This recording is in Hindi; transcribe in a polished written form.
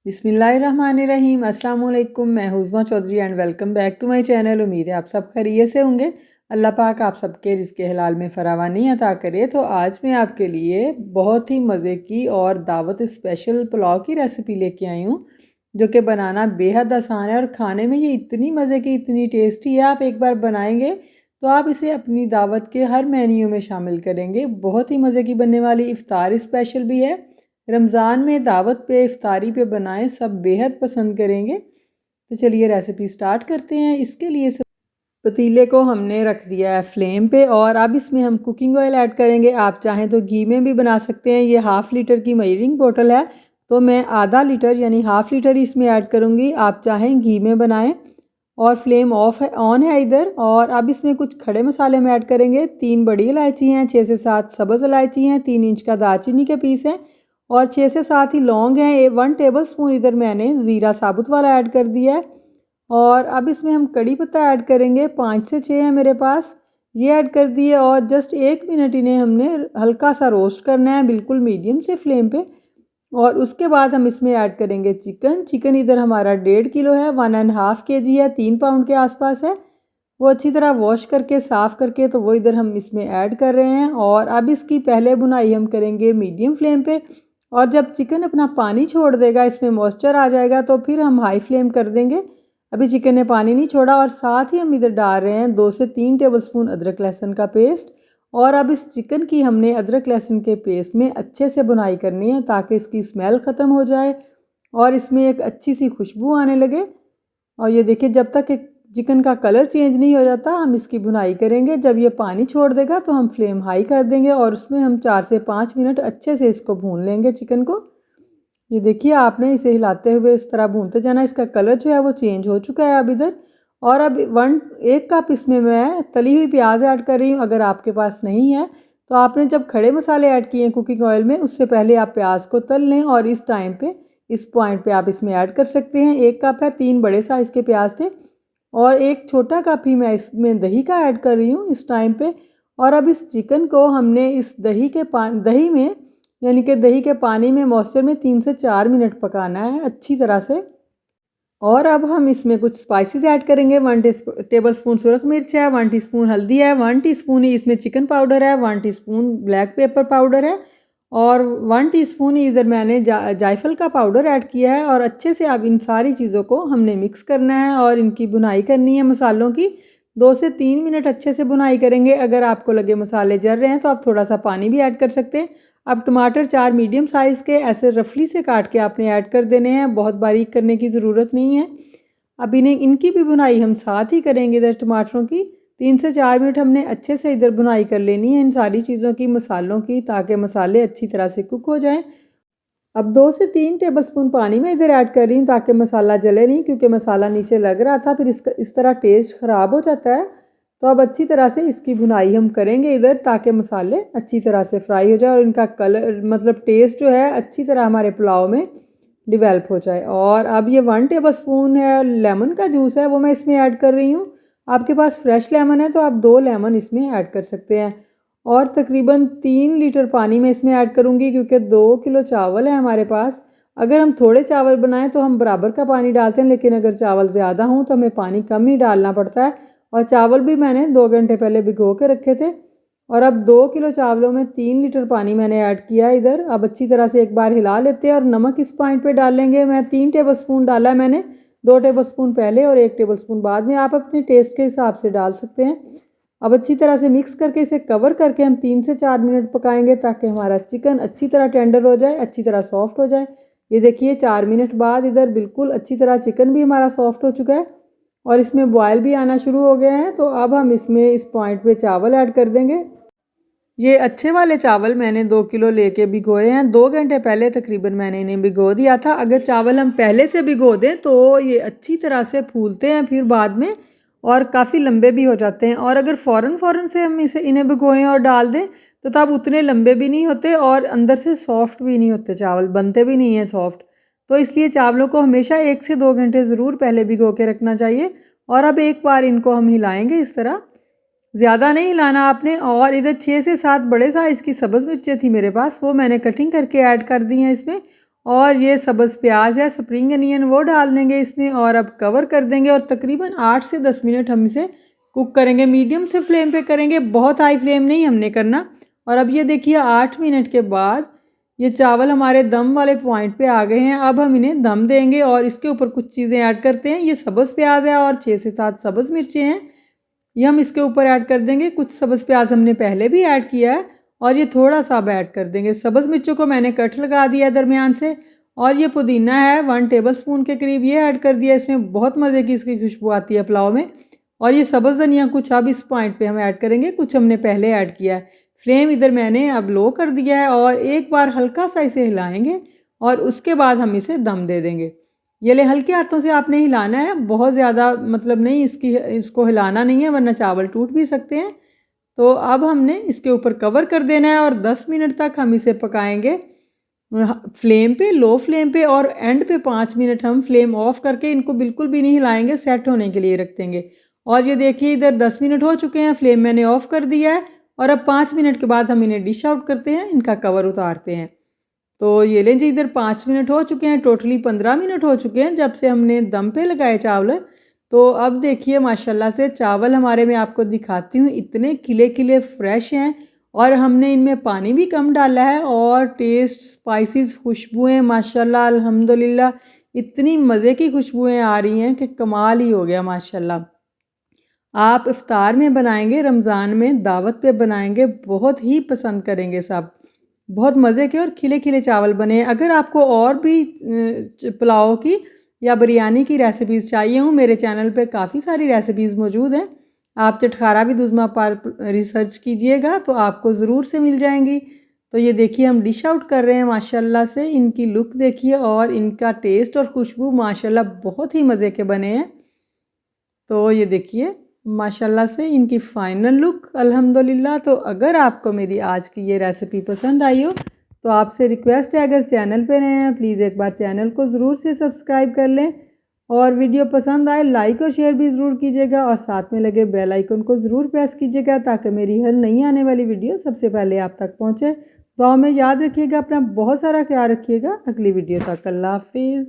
बिस्मिल्लाहिर्रहमानिर्रहीम। अस्सलाम वालेकुम। मैं Huzma Chaudhary and welcome back to my channel. उम्मीद है आप सब खैरियत से होंगे। अल्लाह पाक आप सबके रिज़्क़े हलाल में फ़रावानी अता करे। तो आज मैं आपके लिए बहुत ही मज़े की और दावत स्पेशल पुलाव की रेसिपी लेके आई हूँ, जो कि बनाना बेहद आसान है और खाने में ये इतनी मज़े की, इतनी टेस्टी है। आप एक बार बनाएंगे तो आप इसे अपनी दावत के हर मेन्यू में शामिल करेंगे। बहुत ही मज़े की बनने वाली इफ्तार स्पेशल भी है। रमज़ान में दावत पे इफ्तारी पे बनाएं, सब बेहद पसंद करेंगे। तो चलिए रेसिपी स्टार्ट करते हैं। इसके लिए सब पतीले को हमने रख दिया है फ्लेम पे और अब इसमें हम कुकिंग ऑयल ऐड करेंगे। आप चाहें तो घी में भी बना सकते हैं। ये हाफ़ लीटर की मेजरिंग बोतल है, तो मैं आधा लीटर यानी हाफ़ लीटर ही इसमें ऐड करूँगी। आप चाहें घी में बनाएं। और फ्लेम ऑफ है, ऑन है इधर। और अब इसमें कुछ खड़े मसाले हम ऐड करेंगे। 3 बड़ी इलायची हैं, 6 से 7 सब्ज़ इलायची हैं, 3 इंच का दालचीनी के पीस हैं और 6 से 7 ही लौंग हैं। 1 टेबल स्पून इधर मैंने ज़ीरा साबुत वाला ऐड कर दिया है। और अब इसमें हम कड़ी पत्ता ऐड करेंगे, 5 से 6 है मेरे पास, ये ऐड कर दिए। और जस्ट 1 मिनट इन्हें हमने हल्का सा रोस्ट करना है, बिल्कुल मीडियम से फ्लेम पे। और उसके बाद हम इसमें ऐड करेंगे चिकन। चिकन इधर हमारा 1.5 किलो है, 1.5 kg है, 3 पाउंड के आसपास है। वो अच्छी तरह वॉश करके साफ़ करके तो वो इधर हम इसमें ऐड कर रहे हैं। और अब इसकी पहले भुनाई हम करेंगे मीडियम फ्लेम पे। और जब चिकन अपना पानी छोड़ देगा, इसमें मॉइस्चर आ जाएगा, तो फिर हम हाई फ्लेम कर देंगे। अभी चिकन ने पानी नहीं छोड़ा। और साथ ही हम इधर डाल रहे हैं 2 से 3 टेबल स्पून अदरक लहसुन का पेस्ट। और अब इस चिकन की हमने अदरक लहसुन के पेस्ट में अच्छे से भुनाई करनी है, ताकि इसकी स्मेल ख़त्म हो जाए और इसमें एक अच्छी सी खुशबू आने लगे। और ये देखिए, जब तक एक चिकन का कलर चेंज नहीं हो जाता हम इसकी भुनाई करेंगे। जब ये पानी छोड़ देगा तो हम फ्लेम हाई कर देंगे और उसमें हम 4 से 5 मिनट अच्छे से इसको भून लेंगे चिकन को। ये देखिए, आपने इसे हिलाते हुए इस तरह भूनते जाना। इसका कलर जो है वो चेंज हो चुका है अब इधर। और अब 1 कप इसमें मैं तली हुई प्याज ऐड कर रही हूँ। अगर आपके पास नहीं है तो आपने जब खड़े मसाले ऐड किए हैं कुकिंग ऑयल में, उससे पहले आप प्याज को तल लें। और इस टाइम पे, इस पॉइंट पे आप इसमें ऐड कर सकते हैं। 1 कप है, 3 बड़े साइज़ के प्याज थे। और 1 छोटा कप ही मैं इसमें दही का ऐड कर रही हूँ इस टाइम पे। और अब इस चिकन को हमने इस दही में, यानी कि दही के पानी में मॉइस्चर में 3 से 4 मिनट पकाना है अच्छी तरह से। और अब हम इसमें कुछ स्पाइसेस ऐड करेंगे। 1 टेबल स्पून सुरख मिर्च है, 1 टीस्पून हल्दी है, 1 टीस्पून ही इसमें चिकन पाउडर है, 1 टीस्पून ब्लैक पेपर पाउडर है और 1 टीस्पून ही इधर मैंने जायफल का पाउडर ऐड किया है। और अच्छे से अब इन सारी चीज़ों को हमने मिक्स करना है और इनकी भुनाई करनी है मसालों की। 2 से 3 मिनट अच्छे से भुनाई करेंगे। अगर आपको लगे मसाले जल रहे हैं तो आप थोड़ा सा पानी भी ऐड कर सकते हैं। अब टमाटर 4 मीडियम साइज़ के ऐसे रफली से काट के आपने ऐड कर देने हैं, बहुत बारीक करने की ज़रूरत नहीं है। अब इन्हें, इनकी भी भुनाई हम साथ ही करेंगे इधर टमाटरों की। 3 से 4 मिनट हमने अच्छे से इधर भुनाई कर लेनी है इन सारी चीज़ों की, मसालों की, ताकि मसाले अच्छी तरह से कुक हो जाएं। अब 2 से 3 टेबलस्पून पानी मैं इधर ऐड कर रही हूँ, ताकि मसाला जले नहीं, क्योंकि मसाला नीचे लग रहा था, फिर इसका इस तरह टेस्ट ख़राब हो जाता है। तो अब अच्छी तरह से इसकी भुनाई हम करेंगे इधर, ताकि मसाले अच्छी तरह से फ्राई हो जाए और इनका कलर, मतलब टेस्ट जो है अच्छी तरह हमारे पुलाव में डिवेल्प हो जाए। और अब ये 1 टेबलस्पून है लेमन का जूस है, वो मैं इसमें ऐड कर रही हूँ। आपके पास फ्रेश लेमन है तो आप 2 लेमन इसमें ऐड कर सकते हैं। और तकरीबन 3 लीटर पानी मैं इसमें ऐड करूँगी, क्योंकि 2 किलो चावल है हमारे पास। अगर हम थोड़े चावल बनाएं तो हम बराबर का पानी डालते हैं, लेकिन अगर चावल ज़्यादा हों तो हमें पानी कम ही डालना पड़ता है। और चावल भी मैंने 2 घंटे पहले भिगो के रखे थे। और अब 2 किलो चावलों में 3 लीटर पानी मैंने ऐड किया है इधर। अब अच्छी तरह से एक बार हिला लेते हैं। और नमक इस पॉइंट पे डालेंगे, मैं 3 टेबल स्पून डाला है मैंने, 2 टेबल स्पून पहले और 1 टेबल स्पून बाद में, आप अपने टेस्ट के हिसाब से डाल सकते हैं। अब अच्छी तरह से मिक्स करके इसे कवर करके हम 3 से 4 मिनट पकाएंगे, ताकि हमारा चिकन अच्छी तरह टेंडर हो जाए, अच्छी तरह सॉफ्ट हो जाए। ये देखिए, 4 मिनट बाद इधर बिल्कुल अच्छी तरह चिकन भी हमारा सॉफ्ट हो चुका है और इसमें बॉयल भी आना शुरू हो गए हैं। तो अब हम इसमें इस पॉइंट पे चावल ऐड कर देंगे। ये अच्छे वाले चावल मैंने 2 किलो लेके भिगोए हैं। 2 घंटे पहले तकरीबन मैंने इन्हें भिगो दिया था। अगर चावल हम पहले से भिगो दें तो ये अच्छी तरह से फूलते हैं फिर बाद में, और काफ़ी लंबे भी हो जाते हैं। और अगर फ़ौरन से हम इन्हें भिगोएं और डाल दें तो तब उतने लंबे भी नहीं होते और अंदर से सॉफ्ट भी नहीं होते, चावल बनते भी नहीं हैं सॉफ्ट। तो इसलिए चावलों को हमेशा 1 से 2 घंटे ज़रूर पहले भिगो के रखना चाहिए। और अब एक बार इनको हम हिलाएंगे इस तरह, ज़्यादा नहीं हिलाना आपने। और इधर 6 से 7 बड़े साइज़ की सब्ज़ मिर्चें थी मेरे पास, वो मैंने कटिंग करके ऐड कर दी हैं इसमें। और ये सब्ज़ प्याज है, स्प्रिंग अनियन, वो डाल देंगे इसमें और अब कवर कर देंगे और तकरीबन 8 से 10 मिनट हम इसे कुक करेंगे। मीडियम से फ्लेम पे करेंगे, बहुत हाई फ्लेम नहीं हमने करना। और अब ये देखिए 8 मिनट के बाद ये चावल हमारे दम वाले पॉइंट पे आ गए हैं। अब हम इन्हें दम देंगे और इसके ऊपर कुछ चीज़ें ऐड करते हैं। ये सब्ज़ प्याज है और 6 से 7 सब्ज़ मिर्चें हैं, ये हम इसके ऊपर ऐड कर देंगे। कुछ सब्ज़ प्याज हमने पहले भी ऐड किया है और ये थोड़ा-सा अब ऐड कर देंगे। सब्ज़ मिर्चों को मैंने कट लगा दिया है दरमियान से और ये पुदीना है 1 टेबलस्पून के करीब, ये ऐड कर दिया। इसमें बहुत मज़े की इसकी खुशबू आती है पुलाव में। और ये सब्ज़ धनिया कुछ अब इस पॉइंट पे हम ऐड करेंगे, कुछ हमने पहले ऐड किया है। फ्लेम इधर मैंने अब लो कर दिया है और एक बार हल्का-सा इसे हिलाएँगे और उसके बाद हम इसे दम दे देंगे। ये ले हल्के हाथों से आपने हिलाना है, बहुत ज़्यादा मतलब नहीं इसको हिलाना नहीं है वरना चावल टूट भी सकते हैं। तो अब हमने इसके ऊपर कवर कर देना है और 10 मिनट तक हम इसे पकाएँगे फ्लेम पे, लो फ्लेम पे। और एंड पे 5 मिनट हम फ्लेम ऑफ करके इनको बिल्कुल भी नहीं हिलाएँगे, सेट होने के लिए रख देंगे। और ये देखिए इधर 10 मिनट हो चुके हैं, फ्लेम मैंने ऑफ कर दिया है और अब 5 मिनट के बाद हम इन्हें डिश आउट करते हैं, इनका कवर उतारते हैं। तो ये लें जी, इधर 5 मिनट हो चुके हैं, टोटली 15 मिनट हो चुके हैं जब से हमने दम पे लगाए चावल। तो अब देखिए माशाल्लाह से चावल हमारे, मैं आपको दिखाती हूँ, इतने खिले-खिले फ्रेश हैं और हमने इनमें पानी भी कम डाला है और टेस्ट, स्पाइसेस, खुशबुएँ माशाल्लाह अल्हम्दुलिल्लाह इतनी मज़े की खुशबुएँ आ रही हैं कि कमाल ही हो गया माशाल्लाह। आप इफ्तार में बनाएँगे, रमज़ान में दावत पे बनाएँगे, बहुत ही पसंद करेंगे सब। बहुत मज़े के और खिले-खिले चावल बने हैं। अगर आपको और भी पुलाव की या बिरयानी की रेसिपीज़ चाहिए हों, मेरे चैनल पे काफ़ी सारी रेसिपीज़ मौजूद हैं। आप चटखारा भी दुज़मा पर रिसर्च कीजिएगा तो आपको ज़रूर से मिल जाएँगी। तो ये देखिए हम डिश आउट कर रहे हैं माशाल्लाह से, इनकी लुक देखिए और इनका टेस्ट और खुशबू माशाल्लाह बहुत ही मज़े के बने हैं। तो ये देखिए माशाल्लाह से इनकी फ़ाइनल लुक अल्हम्दुलिल्लाह। तो अगर आपको मेरी आज की ये रेसिपी पसंद आई हो तो आपसे रिक्वेस्ट है, अगर चैनल पे नए हैं प्लीज़ एक बार चैनल को ज़रूर से सब्सक्राइब कर लें और वीडियो पसंद आए लाइक और शेयर भी ज़रूर कीजिएगा और साथ में लगे बेल आइकन को ज़रूर प्रेस कीजिएगा ताकि मेरी हर नई आने वाली वीडियो सबसे पहले आप तक पहुँचे। दुआ में याद रखिएगा, अपना बहुत सारा ख्याल रखिएगा। अगली वीडियो तक अल्लाह हाफिज़।